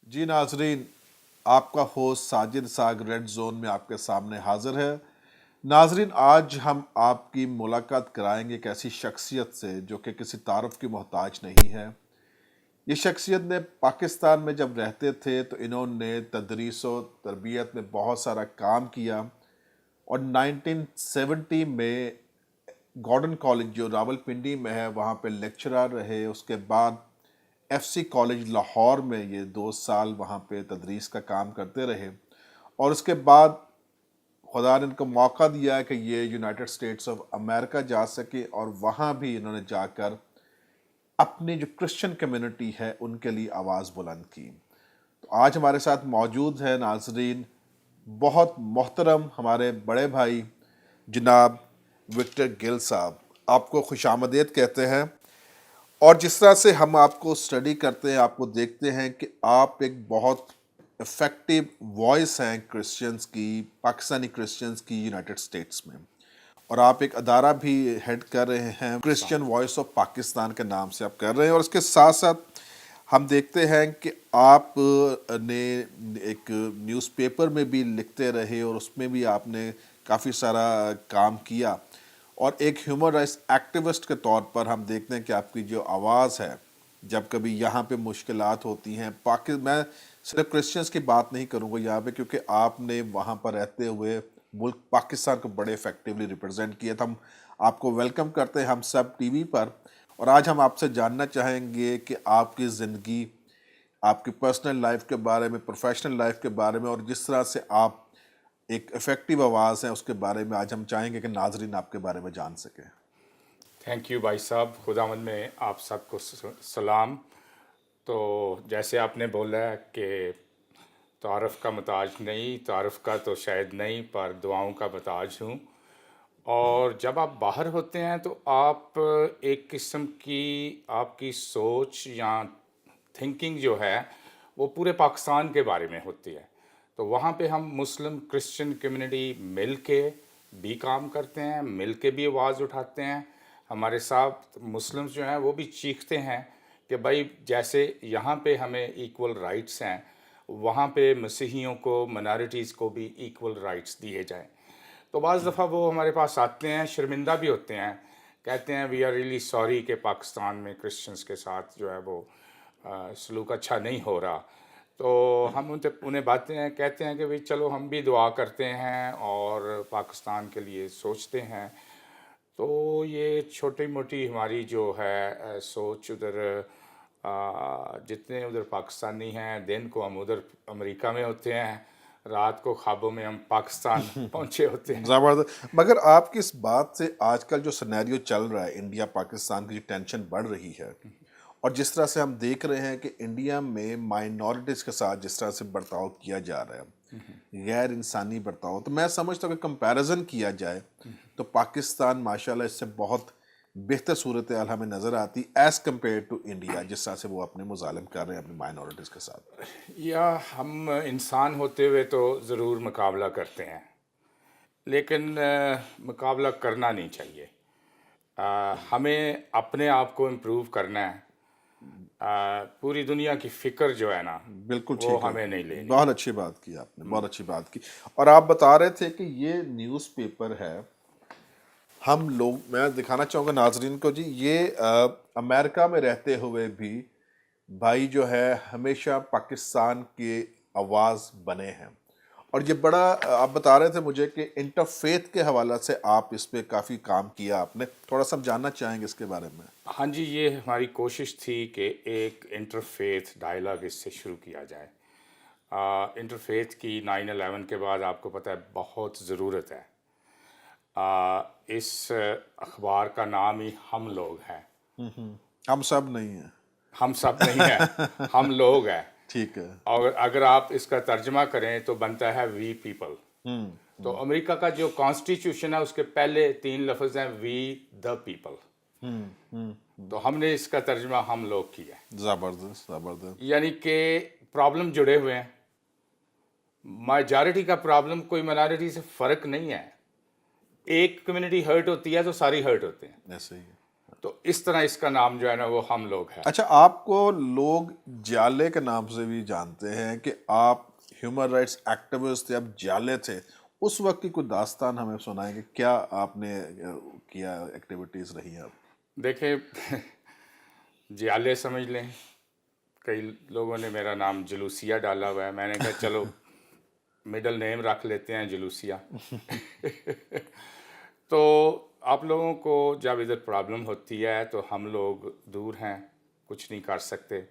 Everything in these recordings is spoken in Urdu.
جی ناظرین، آپ کا ہوسٹ ساجد ساگ ریڈ زون میں آپ کے سامنے حاضر ہے۔ ناظرین، آج ہم آپ کی ملاقات کرائیں گے ایک ایسی شخصیت سے جو کہ کسی تعارف کی محتاج نہیں ہے۔ یہ شخصیت نے پاکستان میں جب رہتے تھے تو انہوں نے تدریس و تربیت میں بہت سارا کام کیا، اور 1970 میں گارڈن کالج جو راولپنڈی میں ہے وہاں پہ لیکچرر رہے۔ اس کے بعد ایف سی کالج لاہور میں یہ 2 سال وہاں پہ تدریس کا کام کرتے رہے، اور اس کے بعد خدا نے ان کو موقع دیا کہ یہ یونائٹڈ اسٹیٹس آف امریکہ جا سکے، اور وہاں بھی انہوں نے جا کر اپنی جو کرسچن کمیونٹی ہے ان کے لیے آواز بلند کی۔ تو آج ہمارے ساتھ موجود ہے ناظرین بہت محترم ہمارے بڑے بھائی جناب وکٹر گل صاحب۔ آپ کو خوش آمدید کہتے ہیں، اور جس طرح سے ہم آپ کو اسٹڈی کرتے ہیں، آپ کو دیکھتے ہیں کہ آپ ایک بہت افیکٹو وائس ہیں کرسچنز کی، پاکستانی کرسچنز کی یونائٹڈ اسٹیٹس میں، اور آپ ایک ادارہ بھی ہیڈ کر رہے ہیں، کرسچن وائس آف پاکستان کے نام سے آپ کر رہے ہیں، اور اس کے ساتھ ساتھ ہم دیکھتے ہیں کہ آپ نے ایک نیوز پیپر میں بھی لکھتے رہے، اور اس میں بھی آپ نے کافی سارا کام کیا، اور ایک ہیومن رائٹس ایکٹیوسٹ کے طور پر ہم دیکھتے ہیں کہ آپ کی جو آواز ہے جب کبھی یہاں پہ مشکلات ہوتی ہیں، میں صرف کرسچنز کی بات نہیں کروں گا یہاں پہ، کیونکہ آپ نے وہاں پر رہتے ہوئے ملک پاکستان کو بڑے افیکٹولی ریپرزینٹ کیا تھا۔ ہم آپ کو ویلکم کرتے ہیں ہم سب ٹی وی پر، اور آج ہم آپ سے جاننا چاہیں گے کہ آپ کی زندگی، آپ کی پرسنل لائف کے بارے میں، پروفیشنل لائف کے بارے میں، اور جس طرح سے آپ ایک افیکٹو آواز ہیں اس کے بارے میں آج ہم چاہیں گے کہ ناظرین آپ کے بارے میں جان سکیں۔ تھینک یو بھائی صاحب، خداوند میں آپ سب کو سلام۔ تو جیسے آپ نے بولا ہے کہ تعارف کا محتاج نہیں، تعارف کا تو شاید نہیں، پر دعاؤں کا محتاج ہوں۔ اور جب آپ باہر ہوتے ہیں تو آپ ایک قسم کی آپ کی سوچ یا تھنکنگ جو ہے وہ پورے پاکستان کے بارے میں ہوتی ہے۔ تو وہاں پہ ہم مسلم کرسچن کمیونٹی مل کے بھی کام کرتے ہیں، مل کے بھی آواز اٹھاتے ہیں۔ ہمارے ساتھ مسلمز جو ہیں وہ بھی چیختے ہیں کہ بھائی جیسے یہاں پہ ہمیں ایکول رائٹس ہیں، وہاں پہ مسیحیوں کو، منارٹیز کو بھی ایکول رائٹس دیے جائیں۔ تو بعض دفعہ وہ ہمارے پاس آتے ہیں، شرمندہ بھی ہوتے ہیں، کہتے ہیں وی آر ریئلی سوری کہ پاکستان میں کرسچنس کے ساتھ جو ہے وہ سلوک اچھا نہیں ہو رہا۔ تو ہم انہیں باتیں کہتے ہیں کہ بھئی چلو ہم بھی دعا کرتے ہیں اور پاکستان کے لیے سوچتے ہیں۔ تو یہ چھوٹی موٹی ہماری جو ہے سوچ ادھر جتنے ادھر پاکستانی ہیں، دن کو ہم ادھر امریکہ میں ہوتے ہیں، رات کو خوابوں میں ہم پاکستان پہنچے ہوتے ہیں۔ زبردست۔ مگر آپ کی اس بات سے آج کل جو سینیریو چل رہا ہے، انڈیا پاکستان کی جو ٹینشن بڑھ رہی ہے، اور جس طرح سے ہم دیکھ رہے ہیں کہ انڈیا میں مائنورٹیز کے ساتھ جس طرح سے برتاؤ کیا جا رہا ہے، غیر انسانی برتاؤ، تو میں سمجھتا ہوں کہ کمپیریزن کیا جائے تو پاکستان ماشاءاللہ اس سے بہت بہتر صورتحال ہمیں نظر آتی ایز کمپیئر ٹو انڈیا، جس طرح سے وہ اپنے مظالم کر رہے ہیں اپنی مائنورٹیز کے ساتھ۔ یا ہم انسان ہوتے ہوئے تو ضرور مقابلہ کرتے ہیں، لیکن مقابلہ کرنا نہیں چاہیے۔ ہمیں اپنے آپ کو امپروو کرنا ہے۔ پوری دنیا کی فکر جو ہے نا بالکل وہ ٹھیک ہے، ہمیں نہیں لینی۔ بہت اچھی بات کی آپ نے، بہت اچھی بات کی۔ اور آپ بتا رہے تھے کہ یہ نیوز پیپر ہے، ہم لوگ، میں دکھانا چاہوں گا ناظرین کو جی، یہ امریکہ میں رہتے ہوئے بھی بھائی جو ہے ہمیشہ پاکستان کی آواز بنے ہیں، اور یہ بڑا آپ بتا رہے تھے مجھے کہ انٹرفیتھ کے حوالہ سے آپ اس پہ کافی کام کیا آپ نے، تھوڑا سا ہم جاننا چاہیں گے اس کے بارے میں۔ ہاں جی، یہ ہماری کوشش تھی کہ ایک انٹرفیتھ ڈائلاگ اس سے شروع کیا جائے۔ انٹرفیتھ کی 9/11 کے بعد آپ کو پتہ ہے بہت ضرورت ہے۔ اس اخبار کا نام ہی ہم لوگ ہے۔ ہم سب نہیں ہیں۔ ہم سب نہیں ہیں، ہم لوگ ہیں۔ ٹھیک ہے۔ اور اگر آپ اس کا ترجمہ کریں تو بنتا ہے وی پیپل۔ تو امریکہ کا جو کانسٹیٹیوشن ہے اس کے پہلے 3 لفظ ہیں وی دا پیپل۔ تو ہم نے اس کا ترجمہ ہم لوگ کیا ہے، زبردست زبردست۔ یعنی کہ پرابلم جڑے ہوئے ہیں۔ میجارٹی کا پرابلم کوئی مائنارٹی سے فرق نہیں ہے۔ ایک کمیونٹی ہرٹ ہوتی ہے تو ساری ہرٹ ہوتے ہیں۔ ایسے ہی ہے۔ تو اس طرح اس کا نام جو ہے نا وہ ہم لوگ ہیں. اچھا، آپ کو لوگ جالے کے نام سے بھی جانتے ہیں کہ آپ ہیومن رائٹس ایکٹیوسٹ تھے، آپ جالے تھے. اس وقت کی کوئی داستان ہمیں سنائیں کہ کیا آپ نے کیا ایکٹیویٹیز رہی ہیں. آپ دیکھیں جیالے سمجھ لیں، کئی لوگوں نے میرا نام جلوسیہ ڈالا ہوا ہے. میں نے کہا چلو مڈل نیم رکھ لیتے ہیں جلوسیہ. تو آپ لوگوں کو جب ادھر پرابلم ہوتی ہے تو ہم لوگ دور ہیں، کچھ نہیں کر سکتے.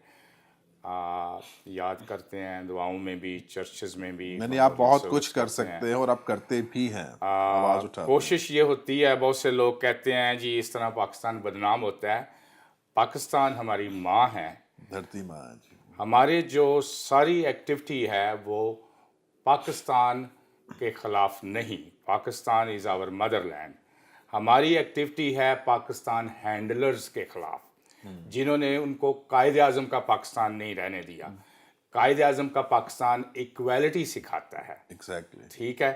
یاد کرتے ہیں دعاؤں میں بھی، چرچز میں بھی. یعنی آپ بہت کچھ کر سکتے ہیں اور آپ کرتے بھی ہیں، آواز اٹھاتے ہیں. کوشش یہ ہوتی ہے، بہت سے لوگ کہتے ہیں جی اس طرح پاکستان بدنام ہوتا ہے. پاکستان ہماری ماں ہے. دھرتی ماں جی. ہمارے جو ساری ایکٹیویٹی ہے وہ پاکستان کے خلاف نہیں. پاکستان از آور مدر لینڈ. ہماری ایکٹیویٹی ہے پاکستان ہینڈلرز کے خلاف، جنہوں نے ان کو قائد اعظم کا پاکستان نہیں رہنے دیا. قائد اعظم کا پاکستان ایکویلٹی سکھاتا ہے. ایگزیکٹلی. ٹھیک ہے،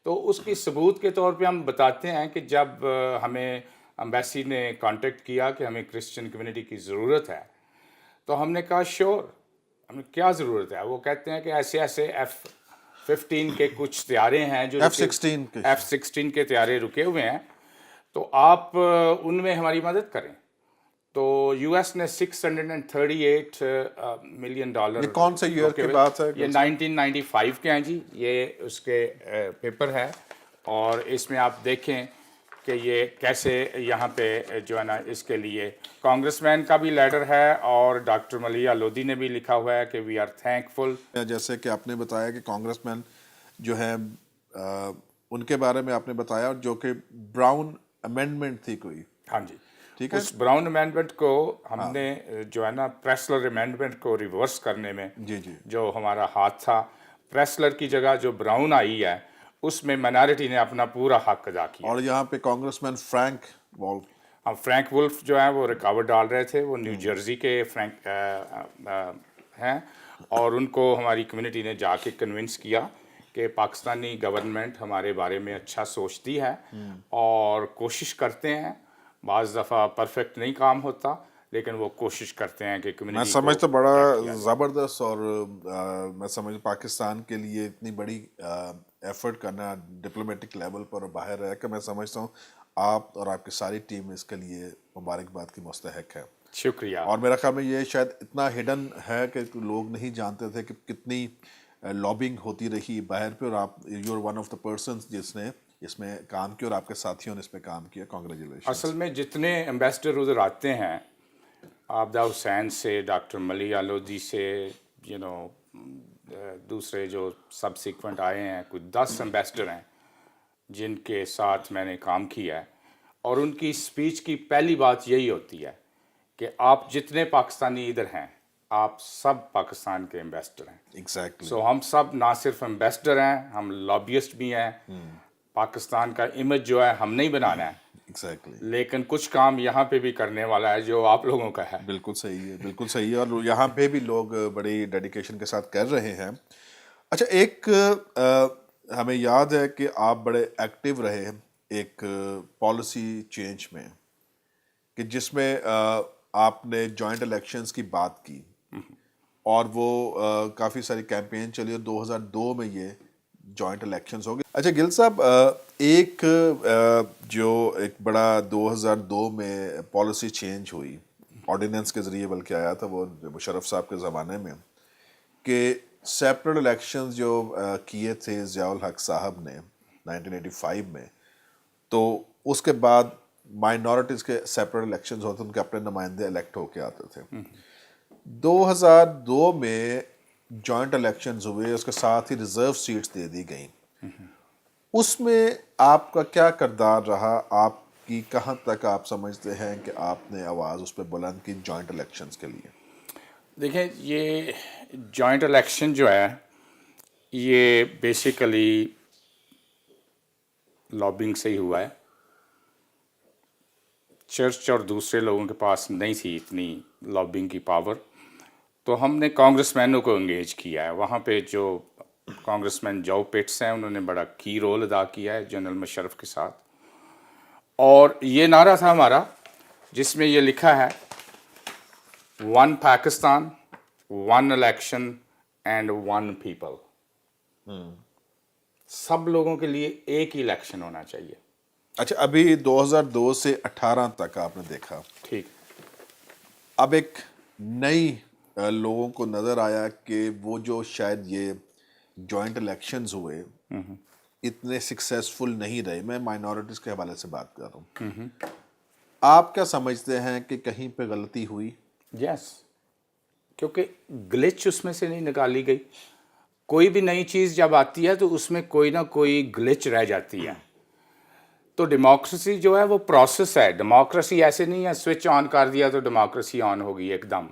تو اس کی ثبوت کے طور پہ ہم بتاتے ہیں کہ جب ہمیں امبیسی نے کانٹیکٹ کیا کہ ہمیں کرسچن کمیونٹی کی ضرورت ہے، تو ہم نے کہا شیور، ہمیں کیا ضرورت ہے. وہ کہتے ہیں کہ ایسے ایسے F-15 کے کچھ طیارے ہیں جو F-16 کے F-16 کے طیارے رکے ہوئے ہیں، تو آپ ان میں ہماری مدد کریں. تو یو ایس نے $638 ملین یہ کون سے ایئر کی بات ہے؟ یہ 1995 کے ہیں جی. یہ اس کے پیپر ہے، اور اس میں آپ دیکھیں کہ یہ کیسے یہاں پہ جو ہے نا اس کے لیے کانگریس مین کا بھی لیٹر ہے، اور ڈاکٹر ملیح لودھی نے بھی لکھا ہوا ہے کہ وی آر تھینک فل. جیسے کہ آپ نے بتایا کہ کانگریس مین جو ہے ان کے بارے میں آپ نے بتایا، جو کہ براؤن امینڈمنٹ تھی کوئی. ہاں جی، ٹھیک ہے. اس براؤن امینڈمنٹ کو ہم نے جو ہے نا پریسلر امینڈمنٹ کو ریورس کرنے میں جی جی جو ہمارا ہاتھ تھا، پریسلر کی جگہ جو براؤن آئی ہے اس میں مائنارٹی نے اپنا پورا حق ادا کیا. اور یہاں پہ کانگریس مین فرینک وولف، ہم فرینک ولف جو ہیں وہ رکاوٹ ڈال رہے تھے. وہ نیو جرسی کے فرینک ہیں، اور ان کو ہماری کمیونٹی نے جا کے کنونس کیا کہ پاکستانی گورنمنٹ ہمارے بارے میں اچھا سوچتی ہے اور کوشش کرتے ہیں. بعض دفعہ پرفیکٹ نہیں کام ہوتا، لیکن وہ کوشش کرتے ہیں کہ کمیونٹی میں سمجھتا بڑا زبردست، اور میں سمجھ پاکستان کے لیے اتنی بڑی ایفرٹ کرنا ڈپلومیٹک لیول پر باہر رہ کے، میں سمجھتا ہوں آپ اور آپ کی ساری ٹیم اس کے لیے مبارکباد کی مستحق ہے. شکریہ. اور میرا خیال میں یہ شاید اتنا ہڈن ہے کہ لوگ نہیں جانتے تھے کہ کتنی لابنگ ہوتی رہی باہر پہ، اور آپ you are one of the persons جس نے اس میں کام کیا، اور آپ کے ساتھیوں نے اس پہ کام کیا. کانگریچولیشن. اصل میں جتنے ایمبیسڈر ادھر آتے ہیں، عابدہ حسین سے، ڈاکٹر ملیح لودھی سے، دوسرے جو سب سیکوینٹ آئے ہیں، کوئی 10 ایمبیسڈر ہیں جن کے ساتھ میں نے کام کیا ہے. اور ان کی اسپیچ کی پہلی بات یہی ہوتی ہے کہ آپ جتنے پاکستانی ادھر ہیں آپ سب پاکستان کے ایمبیسڈر ہیں. ایگزیکٹلی. سو ہم سب نہ صرف ایمبیسڈر ہیں، ہم لابیسٹ بھی ہیں. پاکستان کا امیج جو ہے ہم نہیں بنانا ہے، ایگزیکٹلی. لیکن کچھ کام یہاں پہ بھی کرنے والا ہے جو آپ لوگوں کا ہے. بالکل صحیح ہے، بالکل صحیح ہے، اور یہاں پہ بھی لوگ بڑی ڈیڈیکیشن کے ساتھ کر رہے ہیں. اچھا، ایک ہمیں یاد ہے کہ آپ بڑے ایکٹیو رہے ایک پالیسی چینج میں، کہ جس میں آپ نے جوائنٹ الیکشنز کی بات کی، اور وہ کافی ساری کیمپین چلی، اور 2002 میں یہ جوائنٹ الیکشنز ہو گئے. اچھا گل صاحب، ایک جو ایک بڑا 2002 میں پالیسی چینج ہوئی، آرڈیننس کے ذریعے بلکہ آیا تھا وہ مشرف صاحب کے زمانے میں، کہ سیپریٹ الیکشنز جو کیے تھے ضیاء الحق صاحب نے 1985 میں، تو اس کے بعد مائنورٹیز کے سیپریٹ الیکشنز ہوتے، ان کے اپنے نمائندے الیکٹ ہو کے آتے تھے. 2002 میں جوائنٹ الیکشنز ہوئے، اس کے ساتھ ہی ریزرو سیٹس دے دی گئیں. اس میں آپ کا کیا کردار رہا؟ آپ کی کہاں تک آپ سمجھتے ہیں کہ آپ نے آواز اس پہ بلند کی جوائنٹ الیکشنز کے لیے؟ دیکھیں، یہ جوائنٹ الیکشن جو ہے یہ بیسیکلی لابنگ سے ہی ہوا ہے. چرچ اور دوسرے لوگوں کے پاس نہیں تھی اتنی لابنگ کی پاور، تو ہم نے کانگریس مینوں کو انگیج کیا ہے. وہاں پہ جو کانگریس مین جو پٹس ہیں انہوں نے بڑا کی رول ادا کیا ہے جنرل مشرف کے ساتھ. اور یہ نعرہ تھا ہمارا جس میں یہ لکھا ہے one Pakistan, one election and one people. سب لوگوں کے لیے ایک ہی الیکشن ہونا چاہیے. اچھا، ابھی 2002 سے 18 تک آپ نے دیکھا، ٹھیک. اب ایک نئی لوگوں کو نظر آیا کہ وہ جو شاید یہ جوائنٹ الیکشنز ہوئے اتنے سکسیسفل نہیں رہے. میں مائنورٹیز کے حوالے سے بات کر رہا ہوں. آپ کیا سمجھتے ہیں کہ کہیں پہ غلطی ہوئی؟ یس، کیونکہ گلچ اس میں سے نہیں نکالی گئی. کوئی بھی نئی چیز جب آتی ہے تو اس میں کوئی نہ کوئی گلچ رہ جاتی ہے. تو ڈیموکریسی جو ہے وہ پروسیس ہے. ڈیموکریسی ایسے نہیں ہے سوئچ آن کر دیا تو ڈیموکریسی آن ہوگی ایک دم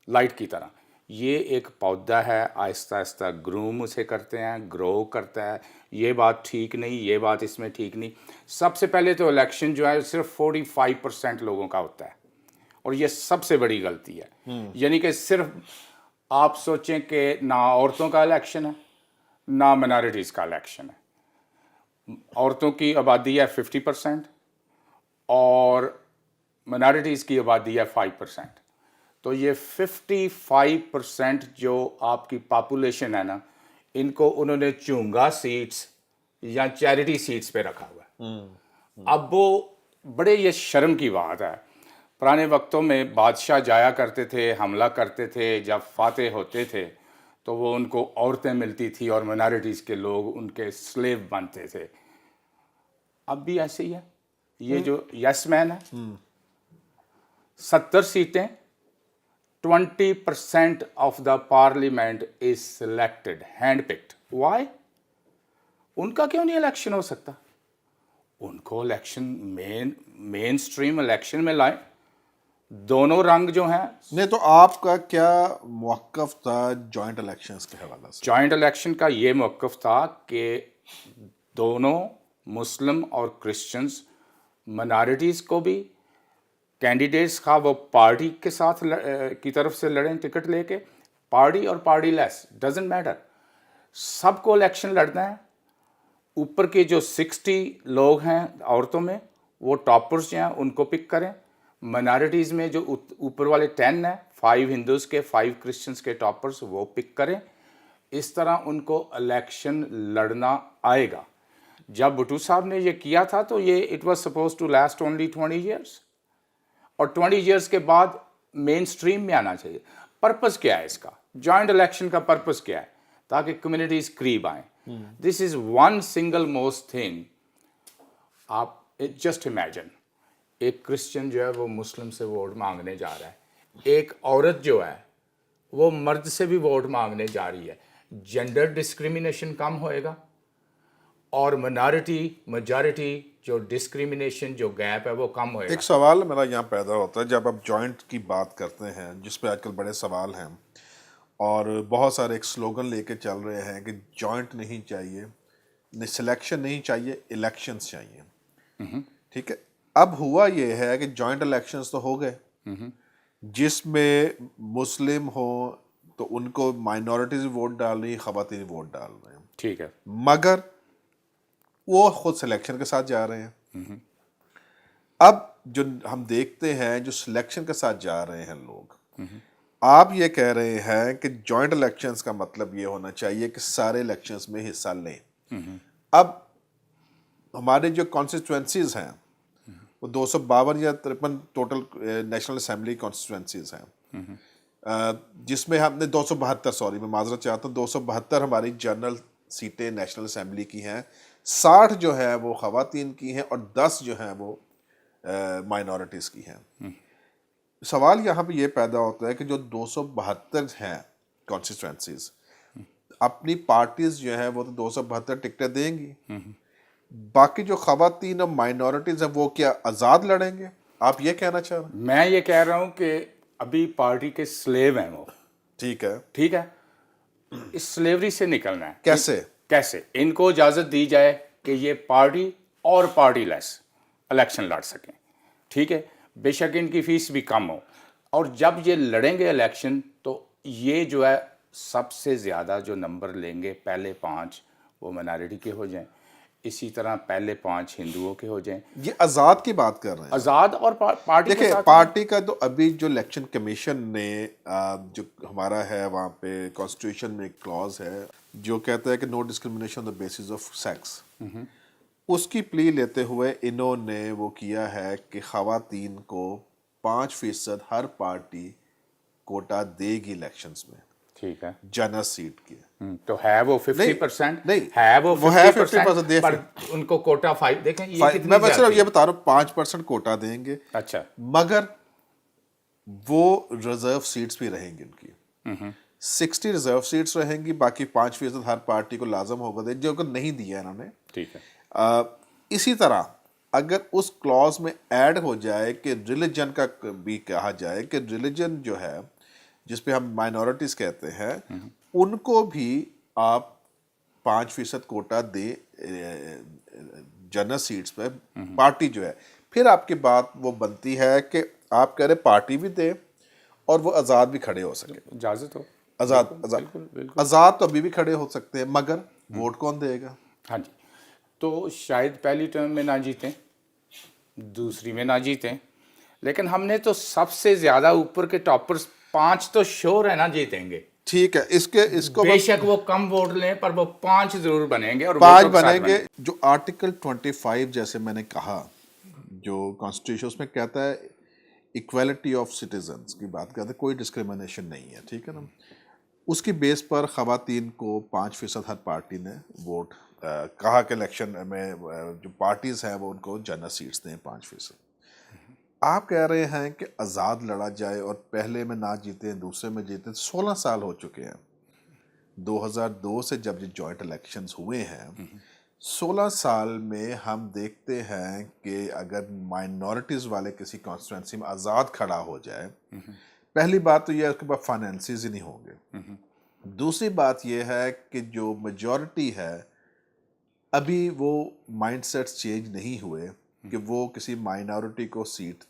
لائٹ کی طرح. یہ ایک پودا ہے، آہستہ آہستہ گروم اسے کرتے ہیں، گرو کرتا ہے. یہ بات ٹھیک نہیں، یہ بات اس میں ٹھیک نہیں. سب سے پہلے تو الیکشن جو ہے صرف 45% لوگوں کا ہوتا ہے، اور یہ سب سے بڑی غلطی ہے. یعنی کہ صرف آپ سوچیں کہ نہ عورتوں کا الیکشن ہے نہ منارٹیز کا الیکشن ہے. عورتوں کی آبادی ہے 50% اور منارٹیز کی آبادی ہے 5%. تو یہ 55% جو آپ کی پاپولیشن ہے نا، ان کو انہوں نے چونگا سیٹس یا چیریٹی سیٹس پہ رکھا ہوا ہے. اب وہ بڑے یہ شرم کی بات ہے. پرانے وقتوں میں بادشاہ جایا کرتے تھے، حملہ کرتے تھے، جب فاتح ہوتے تھے تو وہ ان کو عورتیں ملتی تھی اور منارٹیز کے لوگ ان کے سلیو بنتے تھے. اب بھی ایسے ہی ہے. یہ جو یس مین ہے، 70 سیٹیں، 20% of the parliament is selected, hand picked. Why? ان کا کیوں نہیں الیکشن ہو سکتا؟ ان کو الیکشن مین اسٹریم الیکشن میں لائیں. دونوں رنگ جو ہیں. نہیں تو آپ کا کیا موقف تھا جوائنٹ الیکشنز کے حوالے سے؟ جوائنٹ الیکشن کا یہ موقف تھا کہ دونوں مسلم اور کرسچنز منارٹیز کو بھی کینڈیڈیٹس کا وہ پارٹی کے ساتھ کی طرف سے لڑیں ٹکٹ لے کے، پارٹی اور پارٹی لیس ڈزنٹ میٹر، سب کو الیکشن لڑنا ہے. اوپر کے جو 60 لوگ ہیں عورتوں میں وہ ٹاپرز جو ہیں ان کو پک کریں. منارٹیز میں جو اوپر والے 10 ہیں، 5 ہندوز کے 5 کرسچنز کے ٹاپرز وہ پک کریں. اس طرح ان کو الیکشن لڑنا آئے گا. جب بھٹو صاحب نے یہ کیا تھا تو یہ it was suppose to last only 20 years, اور 20 ایئرس کے بعد مین اسٹریم میں آنا چاہیے. پرپز کیا ہے اس کا؟ جوائنٹ الیکشن کا پرپز کیا ہے؟ تاکہ کمیونٹیز قریب آئیں. This is one single most thing. آپ جسٹ امیجن ایک کرسچن جو ہے وہ مسلم سے ووٹ مانگنے جا رہا ہے، ایک عورت جو ہے وہ مرد سے بھی ووٹ مانگنے جا رہی ہے. جینڈر ڈسکریمنیشن کم ہوئے گا اور منارٹی میجارٹی جو ڈسکریمنیشن جو گیپ ہے وہ کم ہوئے گا. ایک سوال میرا یہاں پیدا ہوتا ہے جب آپ جوائنٹ کی بات کرتے ہیں، جس پہ آج کل بڑے سوال ہیں اور بہت سارے ایک سلوگن لے کے چل رہے ہیں کہ جوائنٹ نہیں چاہیے، سلیکشن نہیں چاہیے، الیکشنز چاہیے. ٹھیک ہے، اب ہوا یہ ہے کہ جوائنٹ الیکشنز تو ہو گئے جس میں مسلم ہوں تو ان کو مائنورٹیز ووٹ ڈال رہی، خواتین ووٹ ڈال رہے ہیں. ٹھیک ہے، مگر وہ خود سلیکشن کے ساتھ جا رہے ہیں. اب جو ہم دیکھتے ہیں جو سلیکشن کے ساتھ جا رہے ہیں لوگ، آپ یہ کہہ رہے ہیں کہ جوائنٹ الیکشنز کا مطلب یہ ہونا چاہیے کہ سارے الیکشنز میں حصہ لیں. اب ہمارے جو کانسٹیٹوینسیز ہیں وہ 252 یا 53 ٹوٹل نیشنل اسمبلی کانسٹیٹوینسیز ہیں، جس میں ہم نے 272 میں معذرت چاہتا ہوں 272 ہماری جنرل سیٹیں نیشنل اسمبلی کی ہیں، 60 جو ہے وہ خواتین کی ہیں اور 10 جو ہیں وہ مائنورٹیز کی ہیں. سوال یہاں پہ یہ پیدا ہوتا ہے کہ جو 272 ہیں کانسٹیٹوینسیز، اپنی پارٹیز جو ہیں وہ تو 272 ٹکٹیں دیں گی، باقی جو خواتین اور مائنورٹیز ہیں وہ کیا آزاد لڑیں گے؟ آپ یہ کہنا چاہ رہے ہیں؟ میں یہ کہہ رہا ہوں کہ ابھی پارٹی کے سلیو ہیں وہ. ٹھیک ہے، ٹھیک ہے، اس سلیوری سے نکلنا ہے. کیسے ان کو اجازت دی جائے کہ یہ پارٹی اور پارٹی لیس الیکشن لڑ سکیں. ٹھیک ہے، بے شک ان کی فیس بھی کم ہو، اور جب یہ لڑیں گے الیکشن تو یہ جو ہے سب سے زیادہ جو نمبر لیں گے پہلے 5 وہ منارٹی کے ہو جائیں. اسی طرح پہلے 5 ہندوؤں کے ہو جائیں. یہ آزاد کی بات کر رہے ہیں. آزاد اور پارٹی کے دیکھیں ساتھ پارٹی کا تو ابھی جو الیکشن کمیشن نے جو ہمارا ہے وہاں پہ کانسٹیٹیوشن میں ایک کلاز ہے جو کہتا ہے کہ no discrimination on the basis of sex. اس کی پلی لیتے ہوئے انہوں نے وہ کیا ہے کہ خواتین کو 5% ہر پارٹی کوٹا دے گی الیکشنز میں ٹھیک ہے. جنرل سیٹ کی. تو ہے وہ 50%؟ نہیں، ہے وہ وہ ہے 50%، 50%. پر ان کو کوٹا 5 دیکھیں یہ کتنی میں بس صرف زیادتی یہ بتا رہا ہوں 5% کوٹا دیں گے. اچھا. مگر وہ ریزرو سیٹس بھی رہیں گی ان کی. 60 ریزرو سیٹس رہیں گی، باقی 5% ہر پارٹی کو لازم ہوگا دے، جو کہ نہیں دیا انہوں نے. ٹھیک ہے. اسی طرح اگر اس کلاز میں ایڈ ہو جائے کہ ریلیجن کا بھی کہا جائے کہ ریلیجن جو ہے جس پہ ہم مائنورٹیز کہتے ہیں ان کو بھی آپ 5% کوٹا دیں جنرل سیٹس پہ پارٹی جو ہے، پھر آپ کی بات وہ بنتی ہے کہ آپ کہہ رہے پارٹی بھی دے اور وہ آزاد بھی کھڑے ہو سکے. اجازت ہو. آزاد تو ابھی بھی کھڑے ہو سکتے ہیں مگر ووٹ کون دے گا؟ ہاں جی. تو شاید پہلی ٹرم میں نہ جیتیں، دوسری میں نہ جیتیں، لیکن ہم نے تو سب سے زیادہ اوپر کے ٹاپرز 5 تو شور ہے نا جیتیں گے. ٹھیک ہے. اس کو بے شک وہ کم ووٹ لیں پر وہ 5 ضرور بنیں گے اور 5 ووٹوں کے ساتھ بنیں گے. جو آرٹیکل 25 جیسے میں نے کہا جو کانسٹیٹیوشن اس میں کہتا ہے ایکویلٹی آف سٹیزنز کی بات کرتے ہیں، کوئی ڈسکریمنیشن نہیں ہے. ٹھیک ہے نا. اس کی بیس پر خواتین کو 5% ہر پارٹی نے ووٹ کہا کہ الیکشن میں جو پارٹیز ہیں وہ ان کو جنرل سیٹس دیں 5%. آپ کہہ رہے ہیں کہ آزاد لڑا جائے اور پہلے میں نہ جیتے دوسرے میں جیتے. 16 سال ہو چکے ہیں 2002 سے جب یہ جوائنٹ الیکشنز ہوئے ہیں. 16 سال میں ہم دیکھتے ہیں کہ اگر مائنورٹیز والے کسی کانسٹیٹوینسی میں آزاد کھڑا ہو جائے، پہلی بات تو یہ ہے اس کے بعد فائنینسز ہی نہیں ہوں گے. دوسری بات یہ ہے کہ جو میجورٹی ہے ابھی وہ مائنڈ سیٹس چینج نہیں ہوئے کہ وہ کسی مائنورٹی کو سیٹ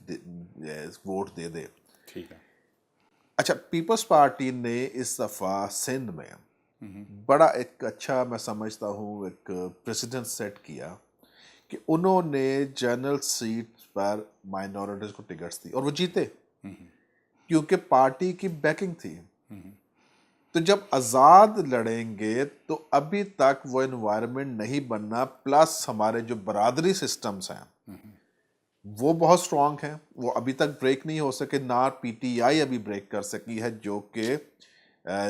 ووٹ دے دے. ٹھیک ہے. اچھا پیپلز پارٹی نے اس دفعہ سندھ میں بڑا ایک اچھا میں سمجھتا ہوں ایک پریسیڈنٹ سیٹ کیا کہ انہوں نے جنرل سیٹ پر مائنورٹیز کو ٹکٹس دی اور وہ جیتے کیونکہ پارٹی کی بیکنگ تھی. تو جب آزاد لڑیں گے تو ابھی تک وہ انوائرمنٹ نہیں بننا. پلس ہمارے جو برادری سسٹمز ہیں وہ بہت سٹرونگ ہیں، وہ ابھی تک بریک نہیں ہو سکے. نہ پی ٹی آئی ابھی بریک کر سکی ہے جو کہ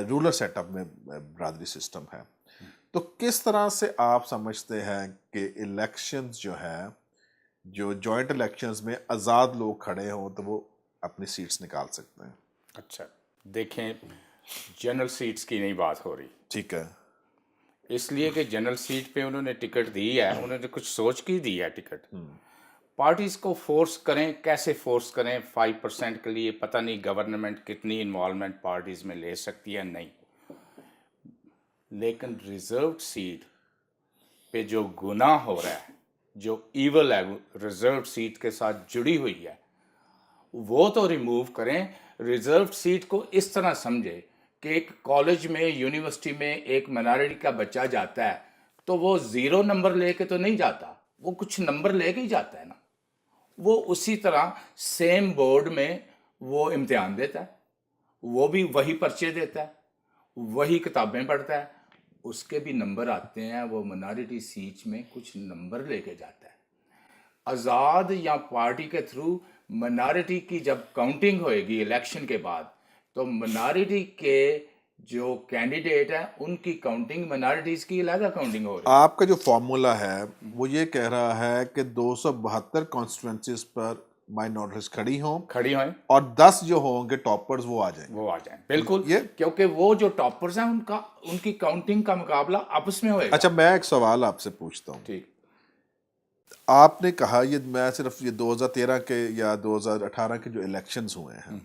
رولر سیٹ اپ میں برادری سسٹم ہے. تو کس طرح سے آپ سمجھتے ہیں کہ الیکشنز جو ہے جو جوائنٹ الیکشنز میں آزاد لوگ کھڑے ہوں تو وہ اپنی سیٹس نکال سکتے ہیں؟ اچھا دیکھیں جنرل سیٹس کی نہیں بات ہو رہی. ٹھیک ہے. اس لیے کہ جنرل سیٹ پہ انہوں نے ٹکٹ دی ہے، انہوں نے کچھ سوچ کے دی ہے ٹکٹ. پارٹیز کو فورس کریں، کیسے فورس کریں 5% کے لیے پتہ نہیں گورنمنٹ کتنی انوالومنٹ پارٹیز میں لے سکتی ہے نہیں. لیکن ریزروڈ سیٹ پہ جو گناہ ہو رہا ہے، جو ایول ہے ریزروڈ سیٹ کے ساتھ جڑی ہوئی ہے، وہ تو ریموو کریں. ریزروڈ سیٹ کو اس طرح سمجھے کہ ایک کالج میں یونیورسٹی میں ایک مائنارٹی کا بچہ جاتا ہے تو وہ 0 نمبر لے کے تو نہیں جاتا، وہ کچھ نمبر لے کے ہی جاتا ہے نا. وہ اسی طرح سیم بورڈ میں وہ امتحان دیتا ہے، وہ بھی وہی پرچے دیتا ہے، وہی کتابیں پڑھتا ہے، اس کے بھی نمبر آتے ہیں. وہ مائنارٹی سیٹ میں کچھ نمبر لے کے جاتا ہے. آزاد یا پارٹی کے تھرو مائنارٹی کی جب کاؤنٹنگ ہوئے گی الیکشن کے بعد تو مائنارٹی کے جو کینڈیڈیٹ ہیں ان کی کاؤنٹنگ مائنارٹیز کی علیحدہ کاؤنٹنگ ہو رہی ہے. آپ کا جو فارمولا ہے وہ یہ کہہ رہا ہے کہ 272 کانسٹیٹوینسیز پر مائنورٹیز کھڑی ہوں اور 10 جو ہوں گے ٹاپرز وہ آ جائیں. بالکل، کیونکہ وہ جو ٹاپرز ہیں ان کی کاؤنٹنگ کا مقابلہ آپس میں ہوئے گا. اچھا میں ایک سوال آپ سے پوچھتا ہوں. ٹھیک. آپ نے کہا یہ میں صرف یہ 2013 کے یا 2018 کے جو الیکشنز ہوئے ہیں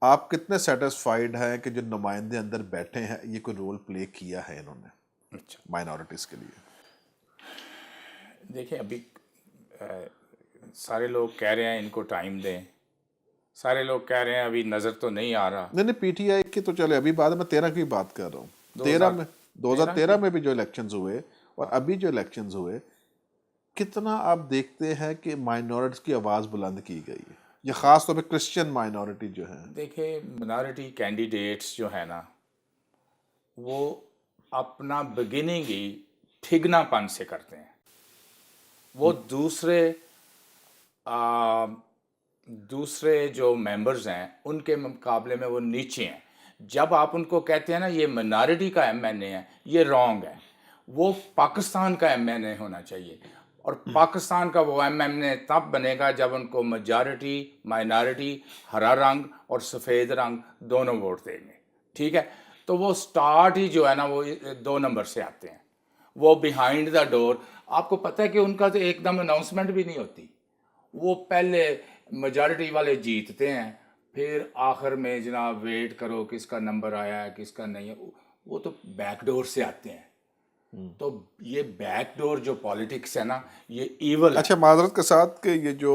آپ کتنے سیٹسفائیڈ ہیں کہ جو نمائندے اندر بیٹھے ہیں یہ کوئی رول پلے کیا ہے انہوں نے اچھا مائنورٹیز کے لیے؟ دیکھیں ابھی سارے لوگ کہہ رہے ہیں ان کو ٹائم دیں، سارے لوگ کہہ رہے ہیں ابھی نظر تو نہیں آ رہا. نہیں پی ٹی آئی کی تو چلے ابھی بعد میں 13 کی بات کر رہا ہوں. 2013 میں بھی جو الیکشنز ہوئے اور ابھی جو الیکشنز ہوئے کتنا آپ دیکھتے ہیں کہ مائنورٹیز کی آواز بلند کی گئی ہے، یہ خاص طور پہ کرسچن مائنورٹی جو ہیں؟ دیکھیں منارٹی کینڈیڈیٹس جو ہیں نا وہ اپنا بگننگ ہی ٹھگنا پن سے کرتے ہیں. وہ دوسرے جو ممبرز ہیں ان کے مقابلے میں وہ نیچے ہیں. جب آپ ان کو کہتے ہیں نا یہ منارٹی کا ایم این اے ہے، یہ رانگ ہے. وہ پاکستان کا ایم این اے ہونا چاہیے، اور پاکستان کا وہ ایم این اے تب بنے گا جب ان کو میجارٹی مائنارٹی ہرا رنگ اور سفید رنگ دونوں ووٹ دیں گے. ٹھیک ہے، تو وہ سٹارٹ ہی جو ہے نا وہ 2 نمبر سے آتے ہیں. وہ بیہائنڈ دا ڈور. آپ کو پتہ ہے کہ ان کا تو ایک دم اناؤنسمنٹ بھی نہیں ہوتی. وہ پہلے میجارٹی والے جیتتے ہیں، پھر آخر میں جناب ویٹ کرو کس کا نمبر آیا ہے کس کا نہیں ہے. وہ تو بیک ڈور سے آتے ہیں. تو یہ بیک ڈور جو پالیٹکس ہے نا یہ ایول ہے. اچھا معذرت کے ساتھ کہ یہ جو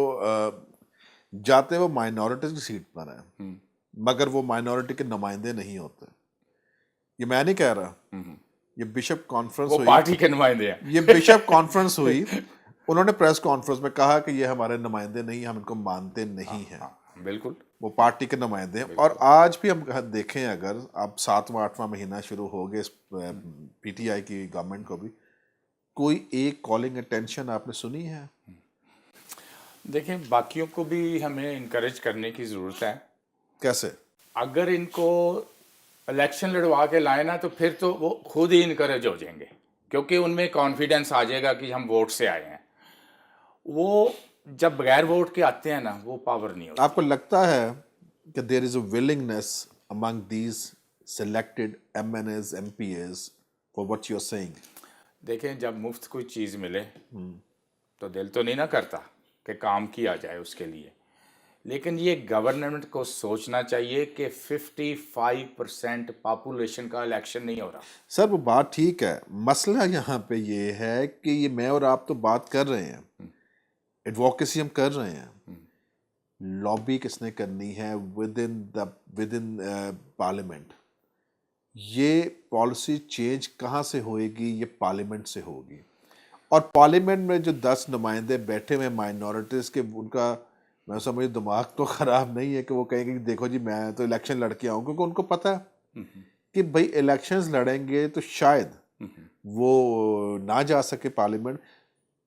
جاتے وہ مائنورٹیز کی سیٹ پر ہیں مگر وہ مائنورٹی کے نمائندے نہیں ہوتے، یہ میں نہیں کہہ رہا، یہ بشپ کانفرنس وہ ہوئی، پارٹی کے نمائندے ہیں. یہ بشپ کانفرنس ہوئی، انہوں نے پریس کانفرنس میں کہا کہ یہ ہمارے نمائندے نہیں، ہم ان کو مانتے نہیں ہیں. بالکل وہ پارٹی کے نمائندے ہیں. اور آج بھی ہم دیکھیں اگر اب 7واں 8واں مہینہ شروع ہو گئے اس پی ٹی آئی کی گورنمنٹ کو بھی، کوئی ایک کالنگ اٹینشن آپ نے سنی ہے؟ دیکھیں باقیوں کو بھی ہمیں انکریج کرنے کی ضرورت ہے. کیسے؟ اگر ان کو الیکشن لڑوا کے لائیں نا تو پھر تو وہ خود ہی انکریج ہو جائیں گے، کیونکہ ان میں کانفیڈنس آ جائے گا کہ ہم ووٹ سے آئے ہیں. وہ جب بغیر ووٹ کے آتے ہیں نا وہ پاور نہیں ہوتی. آپ کو لگتا ہے کہ there is a willingness among these selected MNAs MPAs for what you are saying? دیکھیں جب مفت کوئی چیز ملے تو دل تو نہیں نہ کرتا کہ کام کیا جائے اس کے لیے. لیکن یہ گورنمنٹ کو سوچنا چاہیے کہ 55% پاپولیشن کا الیکشن نہیں ہو رہا. سر وہ بات ٹھیک ہے، مسئلہ یہاں پہ یہ ہے کہ یہ میں اور آپ تو بات کر رہے ہیں، ایڈووکیسی ہم کر رہے ہیں، لابی کس نے کرنی ہے ود ان پارلیمنٹ. یہ پالیسی چینج کہاں سے ہوئے گی؟ یہ پارلیمنٹ سے ہوگی. اور پارلیمنٹ میں جو 10 نمائندے بیٹھے ہوئے مائنورٹیز کے، ان کا میں سمجھ دماغ تو خراب نہیں ہے کہ وہ کہیں گے کہ دیکھو جی میں تو الیکشن لڑ کے آؤں، کیونکہ ان کو پتہ ہے کہ بھائی الیکشنز لڑیں گے تو شاید وہ نہ جا سکے پارلیمنٹ.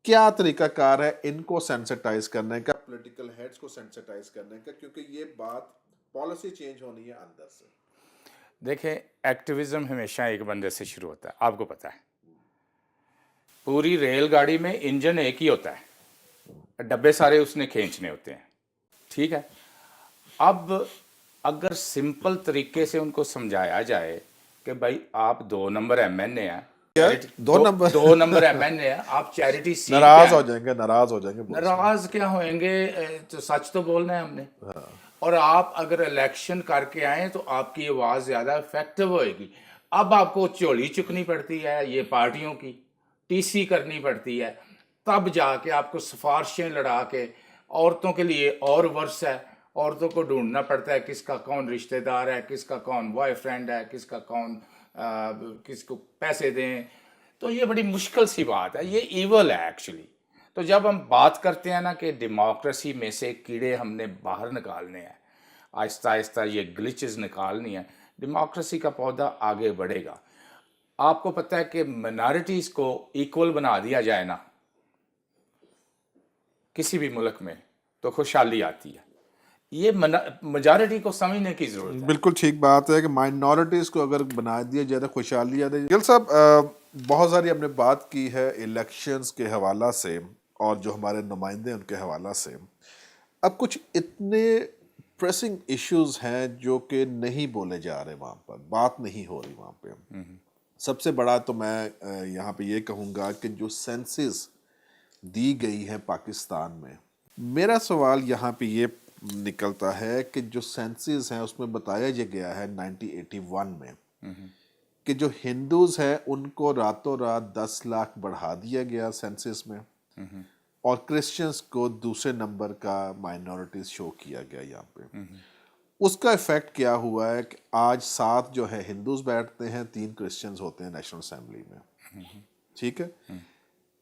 کیا طریقہ کار ہے ان کو سینسٹائز کرنے کا، پولیٹیکل ہیڈز کو سینسٹائز کرنے کا، کیونکہ یہ بات پالیسی چینج ہونی ہے اندر سے؟ دیکھیں ایکٹیویزم ہمیشہ ایک بندے سے شروع ہوتا ہے. آپ کو پتہ ہے پوری ریل گاڑی میں انجن ایک ہی ہوتا ہے، ڈبے سارے اس نے کھینچنے ہوتے ہیں. ٹھیک ہے، اب اگر سمپل طریقے سے ان کو سمجھایا جائے کہ بھائی آپ 2 نمبر ایم این اے ہیں، 2 نمبر ایم این اے ہیں، آپ چیریٹی سیٹ ناراض ہو جائیں گے، ناراض ہو جائیں گے. ناراض کیا ہوئیں گے؟ تو سچ تو بولنا ہے ہم نے. اور آپ اگر الیکشن کر کے آئیں تو آپ کی آواز زیادہ افیکٹو ہوئے گی. اب آپ کو چولی چکنی پڑتی ہے یہ پارٹیوں کی، ٹی سی کرنی پڑتی ہے، تب جا کے آپ کو سفارشیں لڑا کے. عورتوں کے لیے اور ورس ہے، عورتوں کو ڈھونڈنا پڑتا ہے کس کا کون رشتہ دار ہے، کس کا کون بوائے فرینڈ ہے، کس کا کون کس کو پیسے دیں. تو یہ بڑی مشکل سی بات ہے، یہ ایول ہے ایکچولی. تو جب ہم بات کرتے ہیں نا کہ ڈیموکریسی میں سے کیڑے ہم نے باہر نکالنے ہیں، آہستہ آہستہ یہ گلچز نکالنی ہے، ڈیموکریسی کا پودا آگے بڑھے گا. آپ کو پتہ ہے کہ منارٹیز کو ایکول بنا دیا جائے نا کسی بھی ملک میں تو خوشحالی آتی ہے. یہ میجارٹی کو سمجھنے کی ضرورت ہے. بالکل ٹھیک بات ہے کہ مائنورٹیز کو اگر بنا دیا جائے تو خوشحالی آتی ہے. گل صاحب بہت ساری ہم نے بات کی ہے الیکشنز کے حوالہ سے اور جو ہمارے نمائندے ان کے حوالہ سے. اب کچھ اتنے پریسنگ ایشوز ہیں جو کہ نہیں بولے جا رہے، وہاں پر بات نہیں ہو رہی. وہاں پہ سب سے بڑا تو میں یہاں پہ یہ کہوں گا کہ جو سینسز دی گئی ہے پاکستان میں، میرا سوال یہاں پہ یہ نکلتا ہے کہ جو سینسز ہیں اس میں بتایا یہ گیا ہے 1981 میں کہ جو ہندوز ہیں ان کو راتوں رات 10 لاکھ بڑھا دیا گیا سینسز میں، اور کرسچنز کو دوسرے نمبر کا مائنورٹیز شو کیا گیا یہاں پہ. اس کا ایفیکٹ کیا ہوا ہے کہ آج 7 جو ہے ہندوز بیٹھتے ہیں، 3 کرسچنز ہوتے ہیں نیشنل اسمبلی میں. ٹھیک ہے،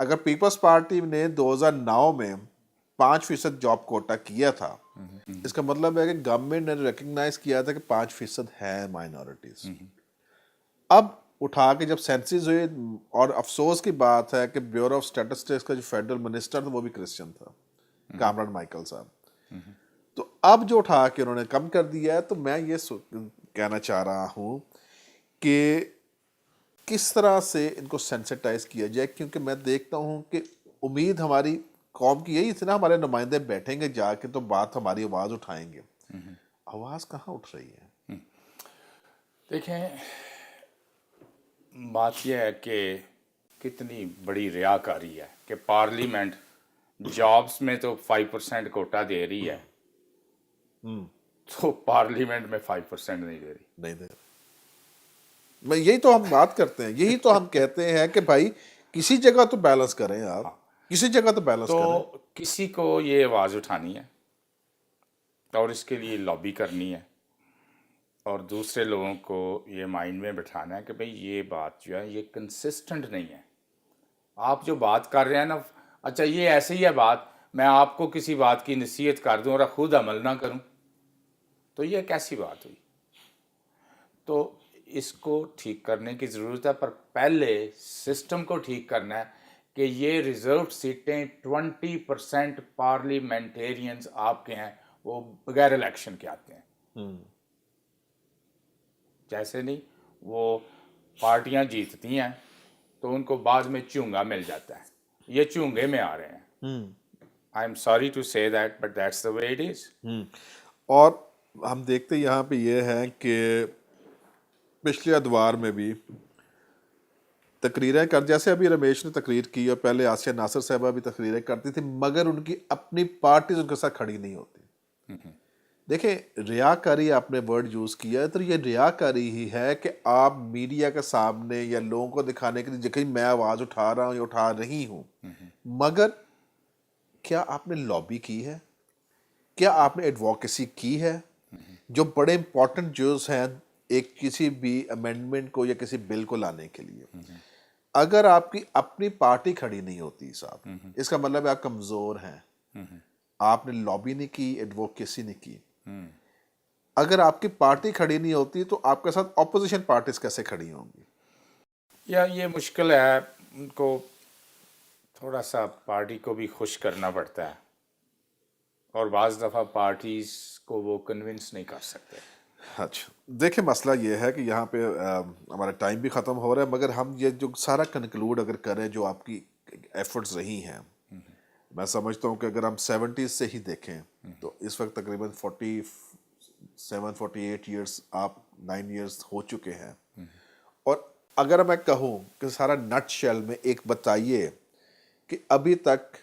اگر پیپلز پارٹی نے 2009 میں 5% جاب کوٹا کیا تھا، اس کا مطلب ہے کہ گورنمنٹ نے ریکگنائز کیا تھا کہ 5% ہے مائنورٹیز. اب اٹھا کے جب سینسز ہوئے، اور افسوس کی بات ہے کہ بیورو آف اسٹیٹسٹکس کا جو فیڈرل منسٹر تھا وہ بھی کرسچن تھا، کامران مائیکل صاحب. تو اب جو اٹھا کے انہوں نے کم کر دیا ہے، تو میں یہ کہنا چاہ رہا ہوں کہ کس طرح سے ان کو سینسٹائز کیا جائے، کیونکہ میں دیکھتا ہوں کہ امید ہماری قوم کی یہی تھی نا، ہمارے نمائندے بیٹھیں گے جا کے تو بات ہماری آواز اٹھائیں گے. آواز کہاں اٹھ رہی ہے؟ دیکھیں، بات یہ ہے کہ کتنی بڑی ریاکاری ہے کہ پارلیمنٹ جابس میں تو 5% کوٹا دے رہی ہے، تو پارلیمنٹ میں 5% نہیں دے رہی. نہیں دے. میں یہی تو ہم بات کرتے ہیں، یہی تو ہم کہتے ہیں کہ بھائی کسی جگہ تو بیلنس کریں آپ، کسی جگہ تو بیلنس کریں. تو کسی کو یہ آواز اٹھانی ہے اور اس کے لیے لابی کرنی ہے، اور دوسرے لوگوں کو یہ مائنڈ میں بٹھانا ہے کہ بھئی یہ بات جو ہے یہ کنسسٹنٹ نہیں ہے. آپ جو بات کر رہے ہیں نا، اچھا یہ ایسے ہی ہے بات، میں آپ کو کسی بات کی نصیحت کر دوں اور خود عمل نہ کروں، تو یہ کیسی بات ہوئی؟ تو اس کو ٹھیک کرنے کی ضرورت ہے، پر پہلے سسٹم کو ٹھیک کرنا ہے کہ یہ ریزروڈ سیٹیں 20% پارلیمنٹیرینز آپ کے ہیں وہ بغیر الیکشن کے آتے ہیں. جیسے نہیں وہ پارٹیاں جیتتی ہیں تو ان کو بعد میں چونگا مل جاتا ہے، یہ چونگے میں آ رہے ہیں. آئی ایم سوری ٹو سے that but that's the way it is. اور ہم دیکھتے یہاں پہ یہ ہے کہ پچھلے ادوار میں بھی تقریریں جیسے ابھی رمیش نے تقریر کی، اور پہلے آسیہ ناصر صاحبہ بھی تقریریں کرتی تھی، مگر ان کی اپنی پارٹیز ان کے ساتھ کھڑی نہیں ہوتی. دیکھیں، ریاکاری آپ نے ورڈ یوز کیا ہے، تو یہ ریاکاری ہی ہے کہ آپ میڈیا کے سامنے یا لوگوں کو دکھانے کے لیے کہ میں آواز اٹھا رہا ہوں یا اٹھا رہی ہوں، مگر کیا آپ نے لابی کی ہے؟ کیا آپ نے ایڈووکیسی کی ہے؟ جو بڑے امپورٹنٹ جوز ہیں ایک کسی بھی امینڈمنٹ کو یا کسی بل کو لانے کے لیے، اگر آپ کی اپنی پارٹی کھڑی نہیں ہوتی صاحب، اس کا مطلب ہے آپ کمزور ہیں. آپ نے لابی نہیں کی، ایڈووکیسی نہیں کی. اگر آپ کی پارٹی کھڑی نہیں ہوتی تو آپ کے ساتھ اپوزیشن پارٹیز کیسے کھڑی ہوں گی؟ یا یہ مشکل ہے، ان کو تھوڑا سا پارٹی کو بھی خوش کرنا پڑتا ہے، اور بعض دفعہ پارٹیز کو وہ کنونس نہیں کر سکتے. اچھا دیکھیں، مسئلہ یہ ہے کہ یہاں پہ ہمارا ٹائم بھی ختم ہو رہا ہے، مگر ہم یہ جو سارا کنکلوڈ اگر کریں جو آپ کی ایفرٹس رہی ہیں، میں سمجھتا ہوں کہ اگر ہم 70s سے ہی دیکھیں تو اس وقت تقریباً 48 ایئرس آپ 9 ایئرس ہو چکے ہیں. اور اگر میں کہوں کہ سارا نٹ شیل میں ایک بتائیے کہ ابھی تک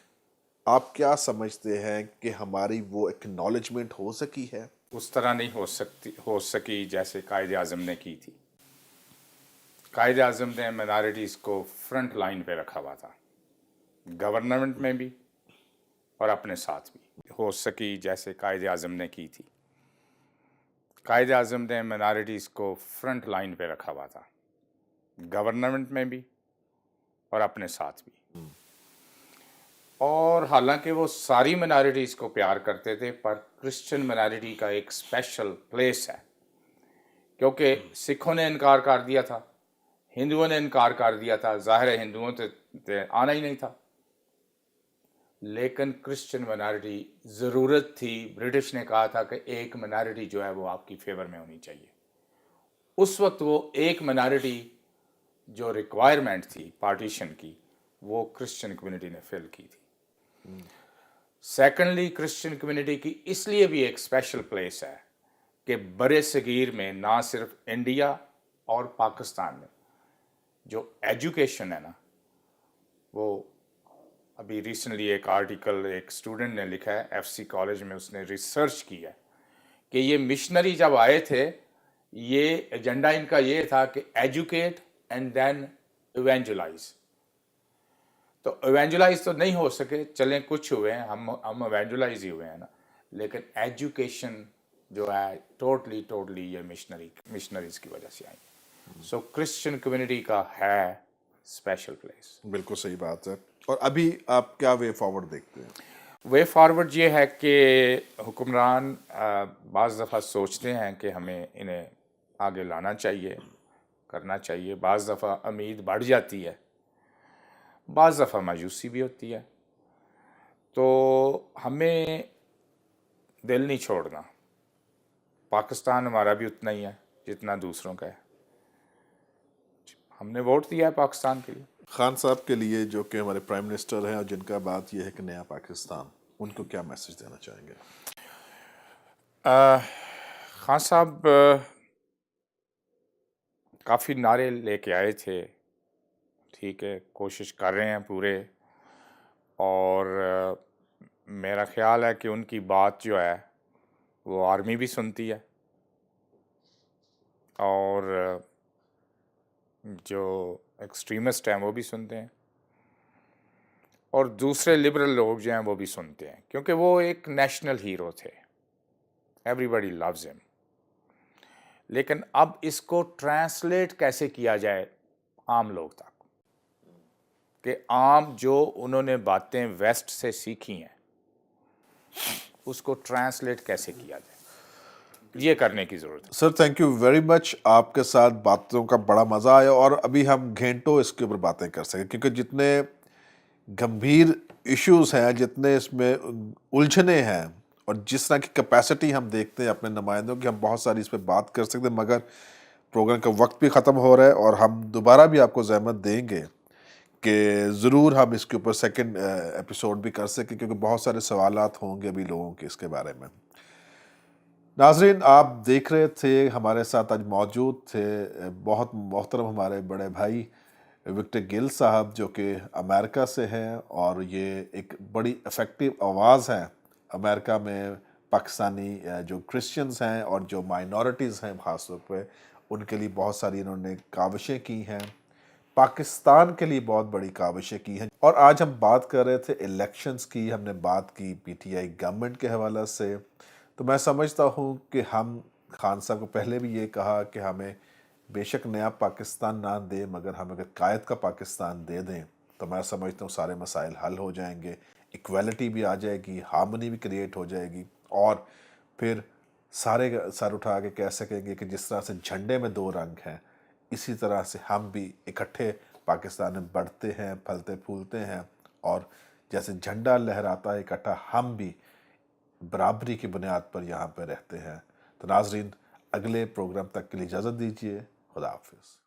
آپ کیا سمجھتے ہیں کہ ہماری وہ ایکنالجمنٹ ہو سکی ہے؟ اس طرح نہیں ہو سکی جیسے قائد اعظم نے کی تھی. قائد اعظم نے مائنارٹیز کو فرنٹ لائن پہ رکھا ہوا تھا، گورنمنٹ میں بھی اور اپنے ساتھ بھی. ہو سکی جیسے قائد اعظم نے کی تھی. قائد اعظم نے مائنارٹیز کو فرنٹ لائن پہ رکھا ہوا تھا، گورنمنٹ میں بھی اور اپنے ساتھ بھی. اور حالانکہ وہ ساری مائنارٹیز کو پیار کرتے تھے، پر کرسچن مائنارٹی کا ایک اسپیشل پلیس ہے، کیونکہ سکھوں نے انکار کر دیا تھا، ہندوؤں نے انکار کر دیا تھا، ظاہر ہے ہندوؤں سے آنا ہی نہیں تھا، لیکن کرسچن مائنارٹی ضرورت تھی. برٹش نے کہا تھا کہ ایک مائنارٹی جو ہے وہ آپ کی فیور میں ہونی چاہیے. اس وقت وہ ایک مائنارٹی جو ریکوائرمنٹ تھی پارٹیشن کی، وہ کرسچن کمیونٹی نے فل کی تھی. سیکنڈلی، کرسچن کمیونٹی کی اس لیے بھی ایک اسپیشل پلیس ہے کہ برِ صغیر میں نہ صرف انڈیا اور پاکستان میں جو ایجوکیشن ہے نا، وہ ابھی ریسنٹلی ایک آرٹیکل ایک اسٹوڈنٹ نے لکھا ہے ایف سی کالج میں، اس نے ریسرچ کی ہے کہ یہ مشنری جب آئے تھے، یہ ایجنڈا ان کا یہ تھا کہ ایجوکیٹ اینڈ دین ایونجلائز. تو ایونجلائز تو نہیں ہو سکے، چلیں کچھ ہوئے ہیں، ہم ایونجلائز ہی ہوئے ہیں نا، لیکن ایجوکیشن جو ہے ٹوٹلی یہ مشنریز کی وجہ سے آئی. سو کرسچن کمیونٹی کا ہے اسپیشل پلیس. بالکل صحیح بات ہے. اور ابھی آپ کیا وے فارورڈ دیکھتے ہیں؟ وے فارورڈ یہ ہے کہ حکمران بعض دفعہ سوچتے ہیں کہ ہمیں انہیں آگے لانا چاہیے، کرنا چاہیے، بعض دفعہ امید بڑھ جاتی ہے، بعض دفعہ مایوسی بھی ہوتی ہے، تو ہمیں دل نہیں چھوڑنا. پاکستان ہمارا بھی اتنا ہی ہے جتنا دوسروں کا ہے. ہم نے ووٹ دیا ہے پاکستان کے لیے. خان صاحب کے لیے جو کہ ہمارے پرائم منسٹر ہیں اور جن کا بات یہ ہے کہ نیا پاکستان، ان کو کیا میسج دینا چاہیں گے؟ خان صاحب کافی نعرے لے کے آئے تھے، ٹھیک ہے، کوشش کر رہے ہیں پورے، اور میرا خیال ہے کہ ان کی بات جو ہے وہ آرمی بھی سنتی ہے، اور جو ایکسٹریمسٹ ہیں وہ بھی سنتے ہیں، اور دوسرے لبرل لوگ جو ہیں وہ بھی سنتے ہیں، کیونکہ وہ ایک نیشنل ہیرو تھے. ایوری بڈی لوز ہم. لیکن اب اس کو ٹرانسلیٹ کیسے کیا جائے عام لوگ تک، کہ عام جو انہوں نے باتیں ویسٹ سے سیکھی ہیں اس کو ٹرانسلیٹ کیسے کیا جائے، یہ کرنے کی ضرورت ہے. Sir thank you very much. آپ کے ساتھ باتوں کا بڑا مزہ آیا، اور ابھی ہم گھنٹوں اس کے اوپر باتیں کر سکیں، کیونکہ جتنے گمبھیر ایشوز ہیں، جتنے اس میں الجھنے ہیں، اور جس طرح کی کیپیسٹی ہم دیکھتے ہیں اپنے نمائندوں کی، ہم بہت ساری اس پہ بات کر سکتے ہیں، مگر پروگرام کا وقت بھی ختم ہو رہا ہے، اور ہم دوبارہ بھی آپ کو زحمت دیں گے کہ ضرور ہم اس کے اوپر سیکنڈ ایپیسوڈ بھی کر سکیں، کیونکہ بہت سارے سوالات ہوں گے ابھی لوگوں کے اس کے بارے میں. ناظرین، آپ دیکھ رہے تھے، ہمارے ساتھ آج موجود تھے بہت محترم ہمارے بڑے بھائی وکٹر گل صاحب، جو کہ امریکہ سے ہیں، اور یہ ایک بڑی افیکٹو آواز ہے امریکہ میں پاکستانی جو کرسچنز ہیں اور جو مائنورٹیز ہیں خاص طور پہ، ان کے لیے بہت ساری انہوں نے کاوشیں کی ہیں، پاکستان کے لیے بہت بڑی کاوشیں کی ہیں. اور آج ہم بات کر رہے تھے الیکشنز کی، ہم نے بات کی پی ٹی آئی گورنمنٹ کے حوالے سے. تو میں سمجھتا ہوں کہ ہم خان صاحب کو پہلے بھی یہ کہا کہ ہمیں بے شک نیا پاکستان نہ دے، مگر ہم اگر قائد کا پاکستان دے دیں تو میں سمجھتا ہوں سارے مسائل حل ہو جائیں گے، ایکویلٹی بھی آ جائے گی، ہارمنی بھی کریٹ ہو جائے گی، اور پھر سارے سر اٹھا کے کہہ سکیں گے کہ جس طرح سے جھنڈے میں دو رنگ ہیں، اسی طرح سے ہم بھی اکٹھے پاکستان میں بڑھتے ہیں، پھلتے پھولتے ہیں، اور جیسے جھنڈا لہراتا ہے اکٹھا، ہم بھی برابری کی بنیاد پر یہاں پہ رہتے ہیں. تو ناظرین، اگلے پروگرام تک کے لیے اجازت دیجیے. خدا حافظ.